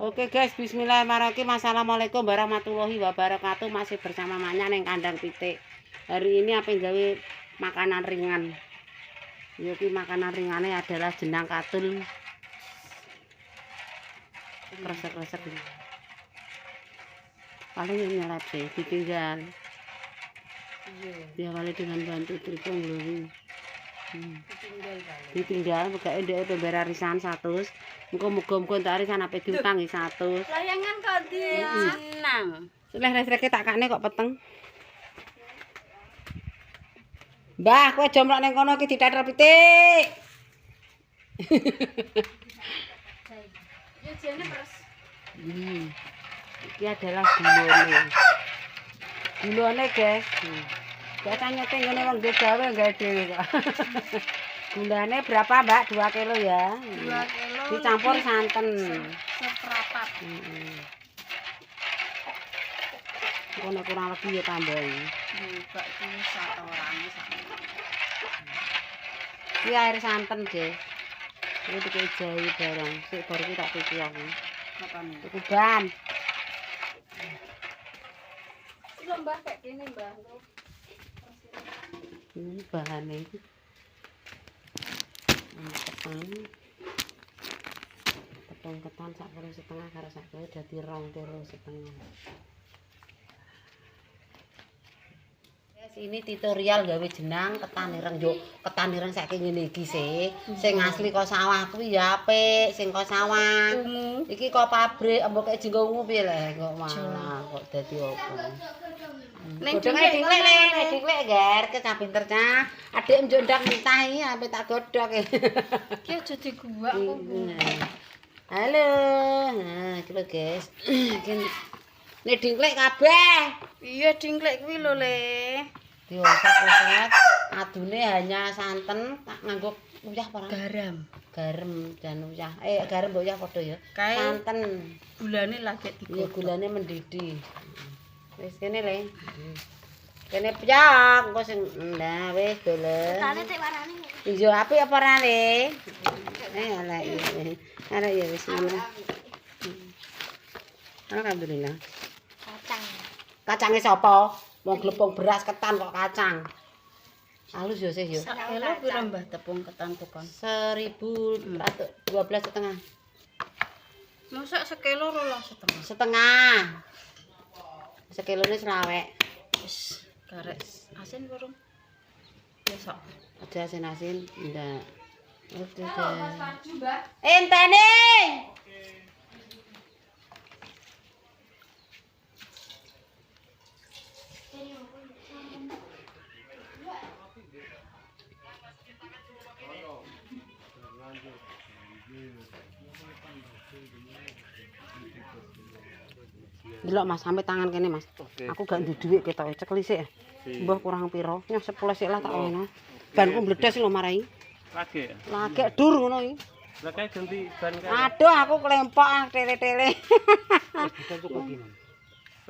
Oke guys, bismillahirrahmanirrahim. Assalamualaikum warahmatullahi wabarakatuh. Masih bersama Maknya neng kandang pitik. Hari ini apa yang gawe makanan ringan. Yuk, makanan ringannya adalah jenang katul. Resek-resek ini. Paling nyelap sih, ditinggal. Diawali dengan bantu tripong lho. Ditinggal pegake ndek pember arisan 100. Muga-muga entar arisan ape diutang 100. Layangan kok senang. Lek-lek tak kakne kok peteng. Mbah, kowe jomlok ning kono iki ditetel pitik. Ya jane peres. Iki adalah gulone. Gulone, guys. Biasanya tenggone wong dhewe gawe gawe dhewe kok. Gulane berapa, Mbak? 2 kilo ya. 2 kilo. Dicampur santen. Seprapat. Kono kurang lebih ya tambahi. Mbak iki satoran sak. Iki air santen, guys. Iki dikejahi barang. Sik baru iki tak cuci aku. Apane? Kuban. Lho Mbah kayak gini, Mbah. Ini bahannya itu. Ketan sak kilo setengah karo sak kilo dadi 2 kilo setengah. Guys, ini tutorial gawe jenang ketan ireng yo. Ketan ireng saiki ngene iki sih. Sing asli kok sawah kuwi ya apik, sing kok sawah. Iki kok pabrik, mbok kek jenggo ungu piye le kok malah kok dadi opo. Godhonge dinglek Ger, ke cah pinter cah. Adik njondang mentah iki sampe tak godhog. Ki aja diguwak kok. Halo. Nah, iki lho guys. Iki nek dinglek kabeh. Iya dingklek kuwi lho Le. Diosak-osak. Adune hanya santen, tak nganggo uyah apa ora? Garam. Garam dan uyah. Garam mbok uyah padha ya. Kae Santen. gulane lagi Iya, digodhog. gulane mendidih. Wis kene le. Kene pyak engko sing nah wis dole. Tane tek warane. Iya apik apa ora le? Ala iya. Ala ya wis ngono. Alhamdulillah. Kacang. Kacange sapa? Wong glepung beras ketan kok kacang. Halus ya sih ya. Sak kilo piro Mbah tepung ketan tukang? 1.112,5. Mosok sekilo 2,5. Setengah. Sekilone selawek. Wis karek asin burung. Wis sok. Ada asin-asin ndak. Oke. Mbak. Entene. Delok Mas, sampe tangan kene Mas. Aku gak nduk dhuwit ketok cekli sik. Mbah kurang piro? Nyah 10 sik lah tak ono. Banku mbledes lho marai. Lagi. Lagi dur ngono iki. Lah kae ganti ban kae. Aduh aku klempok tele-tele.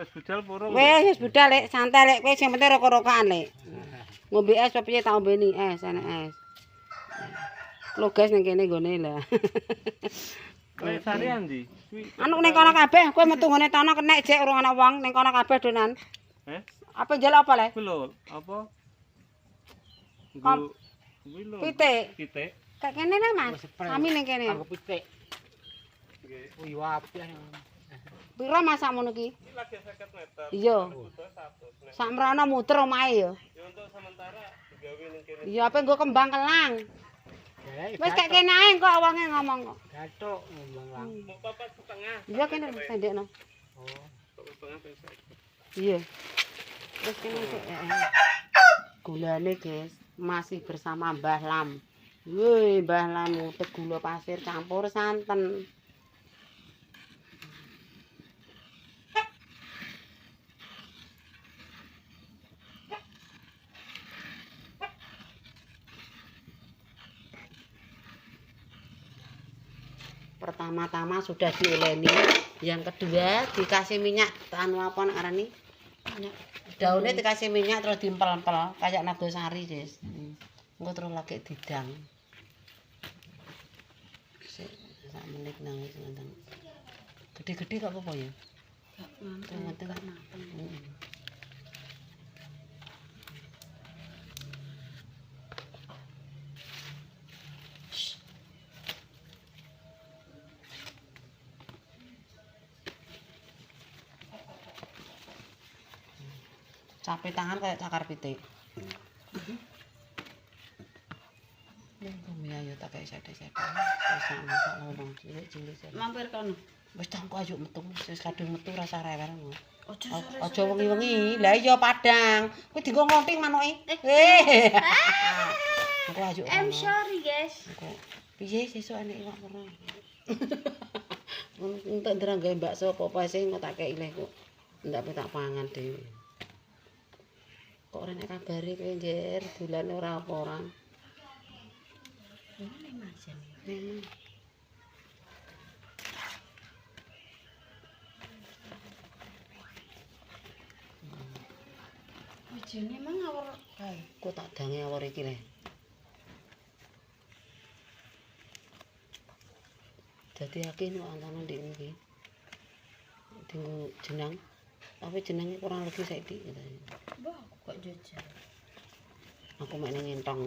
Wis budal purung. Wis budal lek santai lek kowe sing penting rokok-rokokan lek. Ngombe es apa piye tak ombeni es, enek es. Lho guys ning kene nggone lah. Kae sarian ndi? Anu ning kono kabeh, kowe metu ngene tono kenek jek urung ana wong ning kono kabeh donan. Apa njaluk apa le? Kuwi lho, apa? Kom. Kuwi lho. Pitik. Pitik. Kayak kene lah Mas. Sami ning kene. Aku pitik. Nggih. Oh iya apik. Piro masak ngono ki? Iki lagi 50 meter. Iya. Butuh 100. Sak mrono muter omahe ya. Ya untuk sementara digawe ning kene. Iya apa nggo kembang kelang. Wis kayak kene ae kok wonge ngomong kok. Gathuk ngomong lang. Mau 4,5. Iya kene sendekno. Oh, 4,5 peso. Iya. Terus kene sik. Gulane guys, masih bersama Mbah Lam. Woi, Mbah Lam utek gula pasir campur santen. Pertama-tama sudah diuleni, yang kedua dikasih minyak anu apa arane? Minyak. Daunnya dikasih minyak terus diempel-empel kayak nagosari, guys. Engko terus lagi didang. Sak menit nang wis ngenteng. Gede-gede gak apa-apa ya. Gak nganteng, gak mateng. Capek tangan kayak cakar pitik. Ya yo tak kayak sethek-sethek. Wis sak ngomong cilik-cilik. Mampir kono. Wis tangko ayo metu, wis kadung metu rasa rewel. Ojo Aja wengi-wengi. Lah iya Padang. Kuwi dienggo ngonting manuke. Aku ayo. I'm sorry guys. Piye sesuk enek iwak ora? Entuk nderang gawe bakso apa sing tak kei leh kok. Ndak tak pangan dhewe. Kok ora nek kabare kowe njer dolane ora apa ora. Ini macam wijine emang awor kae. Kok tak dange awor iki leh. Dadi akeh nek antane ndek iki. Dinggo jenang. Tapi jenenge kurang legi saiki katanya. Mbah kok jajal. Aku mek ning ngentong.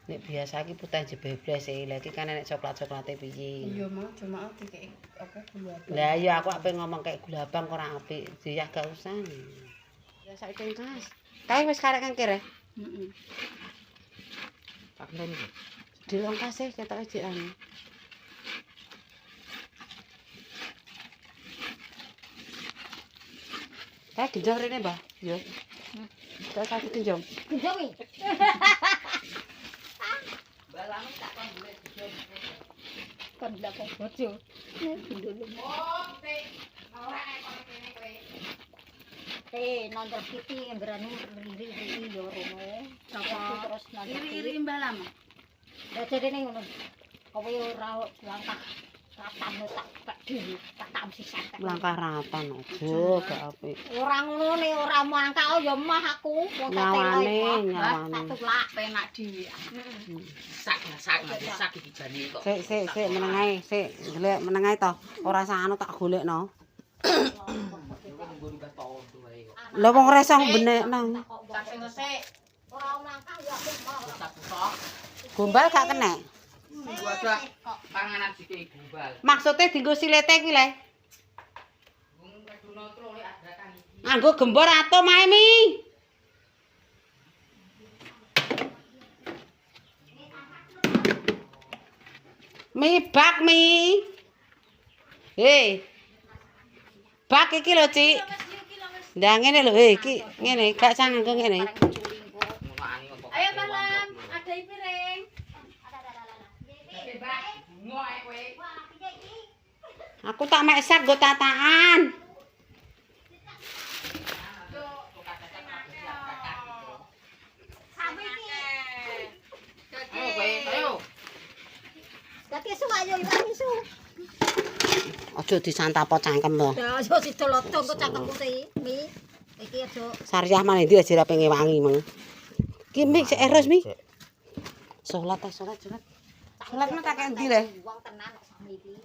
Nek biasa iki putih jebeblas e. Lah iki kan enek coklat-coklate piye. Iya mau cuma dikek apa gula. Lah iya aku ape ngomong kayak gula abang ora apik. Diyah gak usah. Ya saiki Mas. Kae wis karek kan kere. Heeh. Tak ngene iki. Dilongkas e ketok ejek anu. Kae genjong rene, Mbah. Yo. Tak kasih genjong. Genjong iki. Balang tak kon golek genjong. Kon ndak kok bojo. Oh, teh. Ora nek kon kene kowe. Nonton pipi ngerani riri yo rono. Sapa terus nonton riri Mbah Lama. Lah jarene ngono. Kowe ora langkah ratan tak dhewe tak sisah. Langkah ratan aja gak apik. Ora ngono ne ora mangkak ya mah aku wong Nyawane. tak tulak penak dhewe. Sak iki jane kok. Sik meneng ae, sik golek meneng ae to. Ora sano tak golekno. Lah wong ora iso benekno. Tak sing resik. Ora mangkak ya aku mah. Gombal gak kena. Gua ada panganan sithik gumbal. Maksude dienggo silete kuwi le. Wong kaduna tro lek ada kan iki. Nganggo gembor atom ae mi. Mi bak mi. Hei. Bak iki lho, Cik. Ndah ngene lho, iki ngene, gak sang nganggo ngene. Ngomongane kok. Ayo Malam, ada piring. Bungo ae kowe. Aku tak mek sak nggo tatakan. Ayo kowe, ayo. Dadi su ayo ilang isu. Aja disantapo cangkem to. Ya aja sidoloto kok cangkemku iki. Mi. Iki aja Sariah maneh ndi aja pengen wangi meng. Ki mi sik eros mi. Salat. Salatmu tak kek ndi le? wong tenan kok sami iki.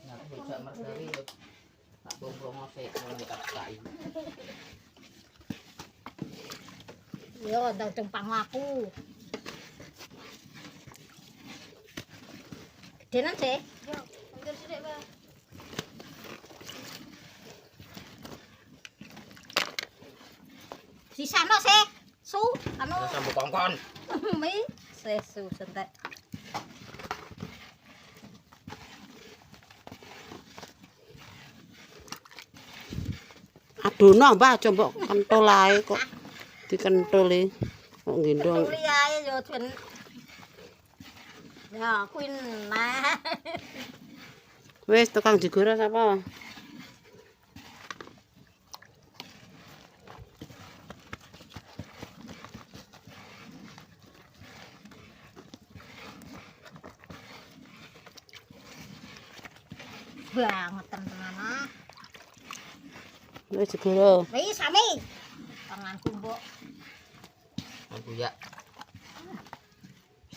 Nek bocah mergawe yo tak bongkong sik ngono tak saiki. Yo ndang tempang aku. Gedenan sih. Yo, ambil sithik, Mbak. Sisano sih. Su, anu Sambung kongkon. mi sesu sentek. Adono Mbah aja mbok kentul ae kok dikentuli. Kok gendong. Tuli ae yo ben. Ya, kuwi nah. Wis tukang digoreng sapa? Banget tenan. Wis digoreng. Wis sami. tanganku mbok. Aku ya.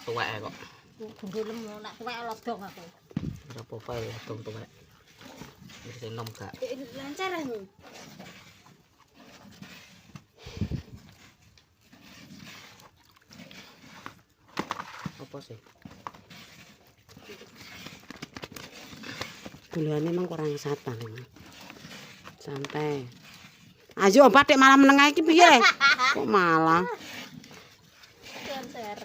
Tuwek kok. Gundulem nek tuwek lodong aku. Ora apa-apa ya dong tuwek. Wis enom gak. Lancar aku. Apa sih? Gulane emang kurang satan emang. Santai. Ayo obat dek malah menengah iki piye? Kok malah? Lancar.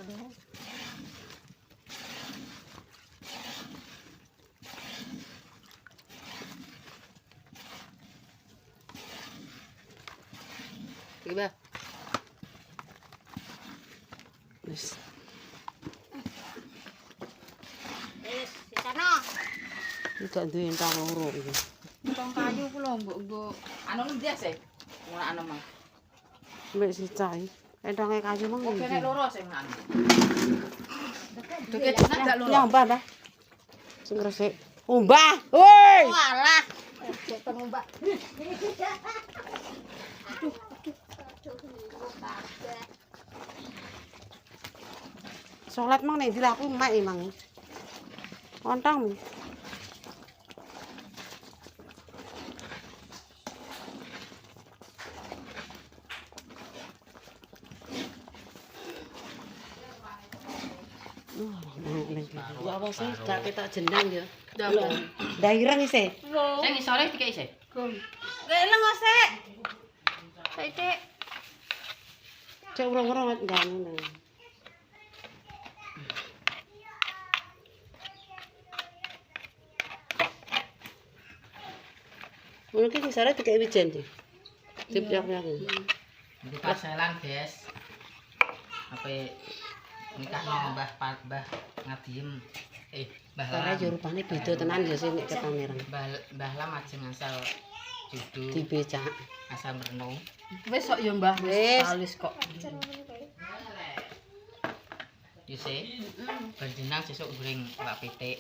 Iki Wis. Wis, di sana. Iki duwe entang loro iki. Tong kayu ku lho mbok anu ndi sih? Ora ana mah. Mbek sicai. Entange kayu mong. Oke nek loro sing anu. Duke jeneng gak loro. Ya, Mbah. Sing resik. Oh, Mbah. Woi. Walah. Cek penumbak. Salat mang nek dilaku mak emang. Ontang. Ya apa sih gak ketok jenang ya. Ndak ireng isih. Sing isore dikek isih. Geleng osek. Sithik. Cek urung-urung ndak ngono. Mungkin isore dikek wijen iki. Dipyak-pyak. Iki paselan, Guys. Ape nikahno Mbah Ngadiem. Mbah Ora Lam. yo rupane beda tenan ya sih nek ketane ireng. Mbah Lam ajeng asal judu, Dibecak. asal merenung. Wis kok ya Mbah, Wis. kalis kok. You see? Panjenengan sesuk goreng Mbak Pitik.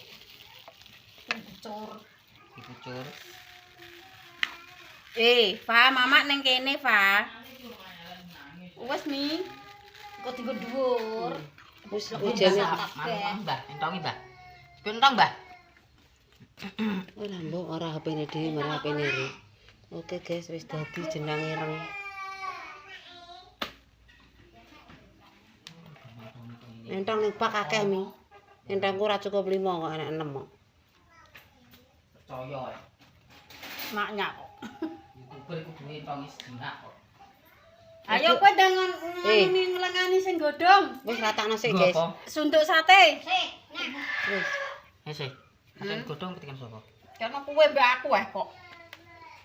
Dipucur. Fa, Mamak ning kene, Fa. Wes Mi. Kok tinggal dhuwur. Wis ujane Mbah, entongi Mbah. Pentong Mbah. ora mbok ora HP-ne dhewe marang HP-ne Ri. Oke guys, wis dadi jenang ireng. Entang ning bak akeh mi. Entangku ora cukup 5 kok enek 6 kok. Percaya ya. Maknya kok. YouTuber iku duwe entongi sejenak kok. Ayo kowe dengan ngelengani sing godhong. Wis ratakno sik guys. Sunduk sate. Wis. Sih. Akan godhong petikan sapa? Karena kowe mbak aku kok.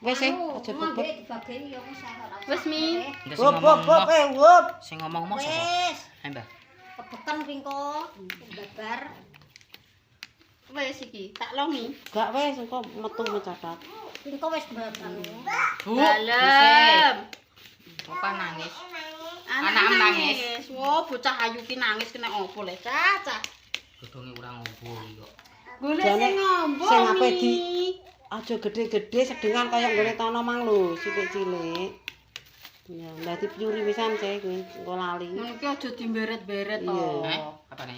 Wis sih, aja bebek. Dibagi ya wis ora. Wis Mi. Wop wop wop wop. Sing ngomong sapa? Wis. Mbah. Kebeken pingko. Babar. Wis iki, tak longi. Gak wis engko metu mencatat. Pingko wis babar. Dalem. Apa nangis? Anak nangis. Wo, bocah ayu ki nangis kena opo le, Cacah. Godhonge ora ngombo iki kok. Golek Jane sing ngombo. sing ape Mi. di aja gede-gede sedengan kaya nggone tanah mang lho, sithik cilik. Ya, dadi piuri pisan sih kuwi, engko lali. Ngono ki aja dimberet-beret to. Iya. Apane?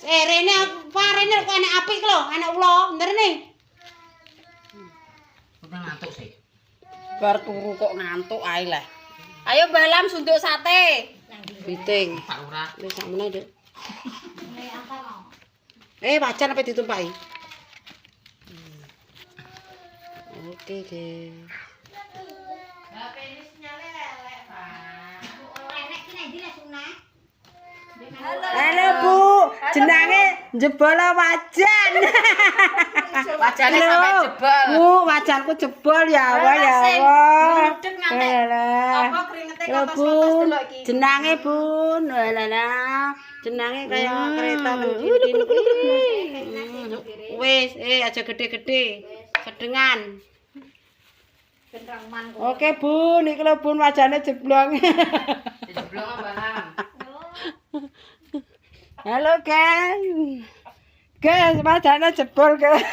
Rene parene kok enek apik lho, enek ula, nderene. Udah ngantuk sih. Bar turu kok ngantuk ae lah. Ayo balam sunduk sate. Biting. Pak Lurah. Wis sakmene, Dik. Nek apa mau? Wajan apa ditumpaki? Oke, guys. Enek ki nek ndi lah sunah. Halo Bu, jenenge jebol wajan. Wajane sampai jebol. Bu, wajanku jebol ya Allah ya Allah. Apa kringete Ya kok Bu, delok iki. jenenge Bun. Walah. Jenenge kaya kereta wis, aja gede-gede. Sedengan. Benrang man kok. Oke Bun, iki lho Bun wajane jeblong. Jeblong Mbah. Halo guys. Guys, wajane jebol guys.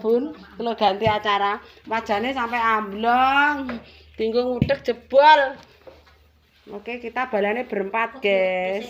Bun, kalau ganti acara, wajane sampai amblong. Tinggal ngudek jebol. Oke, kita balane berempat, guys.